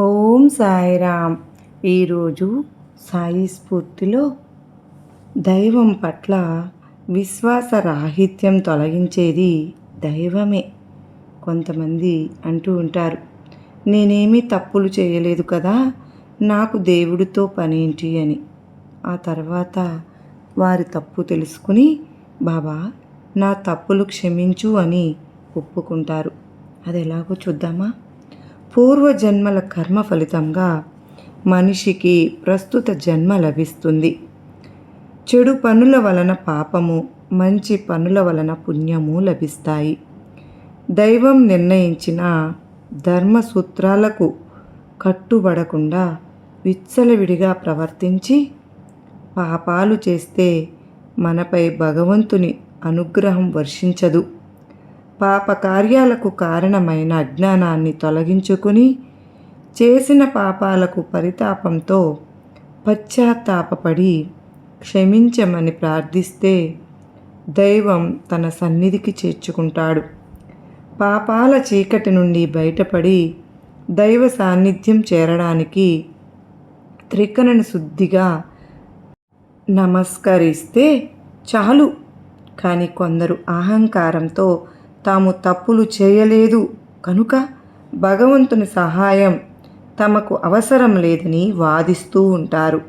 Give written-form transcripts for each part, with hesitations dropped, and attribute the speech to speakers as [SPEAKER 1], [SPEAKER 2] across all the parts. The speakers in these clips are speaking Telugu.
[SPEAKER 1] ఓం సాయిరామ్. ఈరోజు సాయి స్ఫూర్తిలో దైవం పట్ల విశ్వాస రాహిత్యం తొలగించేది దైవమే. కొంతమంది అంటూ ఉంటారు, నేనేమీ తప్పులు చేయలేదు కదా, నాకు దేవుడితో పనేంటి అని. ఆ తర్వాత వారి తప్పు తెలుసుకుని, బాబా నా తప్పులు క్షమించు అని ఒప్పుకుంటారు. అది ఎలాగో చూద్దామా? పూర్వజన్మల కర్మ ఫలితంగా మనిషికి ప్రస్తుత జన్మ లభిస్తుంది. చెడు పనుల వలన పాపము, మంచి పనుల వలన పుణ్యము లభిస్తాయి. దైవం నిర్ణయించిన ధర్మ సూత్రాలకు కట్టుబడకుండా విచ్చలవిడిగా ప్రవర్తించి పాపాలు చేస్తే మనపై భగవంతుని అనుగ్రహం వర్షించదు. పాపకార్యాలకు కారణమైన అజ్ఞానాన్ని తొలగించుకుని చేసిన పాపాలకు పరితాపంతో పశ్చాత్తాపపడి క్షమించమని ప్రార్థిస్తే దైవం తన సన్నిధికి చేర్చుకుంటాడు. పాపాల చీకటి నుండి బయటపడి దైవ సాన్నిధ్యం చేరడానికి త్రికరణ శుద్ధిగా నమస్కరిస్తే చాలు. కానీ కొందరు అహంకారంతో తాము తప్పులు చేయలేదు కనుక భగవంతుని సహాయం తమకు అవసరం లేదని వాదిస్తూ ఉంటారు.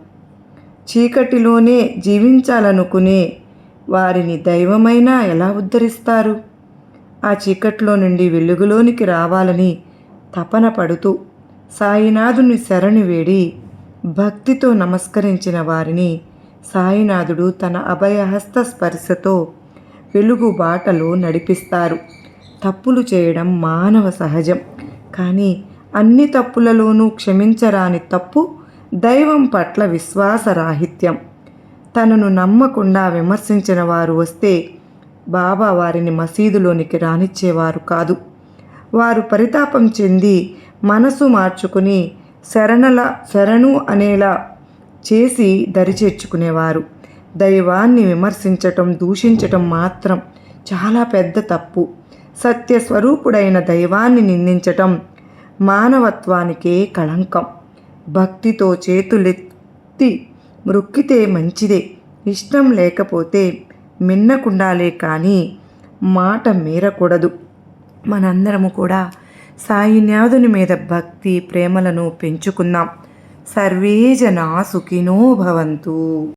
[SPEAKER 1] చీకటిలోనే జీవించాలనుకునే వారిని దైవమైనా ఎలా ఉద్ధరిస్తారు? ఆ చీకట్లో నుండి వెలుగులోనికి రావాలని తపన పడుతూ సాయినాథుని శరణు వేడి భక్తితో నమస్కరించిన వారిని సాయినాథుడు తన అభయహస్త స్పర్శతో వెలుగు బాటలో నడిపిస్తారు. తప్పులు చేయడం మానవ సహజం, కానీ అన్ని తప్పులలోనూ క్షమించరాని తప్పు దైవం పట్ల విశ్వాసరాహిత్యం. తనను నమ్మకుండా విమర్శించిన వారు వస్తే బాబా వారిని మసీదులోనికి రానిచ్చేవారు కాదు. వారు పరితాపం చెంది మనసు మార్చుకుని శరణు అనేలా చేసి దరిచేర్చుకునేవారు. దైవాన్ని విమర్శించటం, దూషించటం మాత్రం చాలా పెద్ద తప్పు. సత్యస్వరూపుడైన దైవాన్ని నిందించటం మానవత్వానికే కళంకం. భక్తితో చేతులెత్తి మ్రొక్కితే మంచిదే, ఇష్టం లేకపోతే మిన్నకుండాలే కానీ మాట మీరకూడదు. మనందరము కూడా సాయినాథుని మీద భక్తి ప్రేమలను పెంచుకుందాం. సర్వే జనా సుఖినో భవంతు.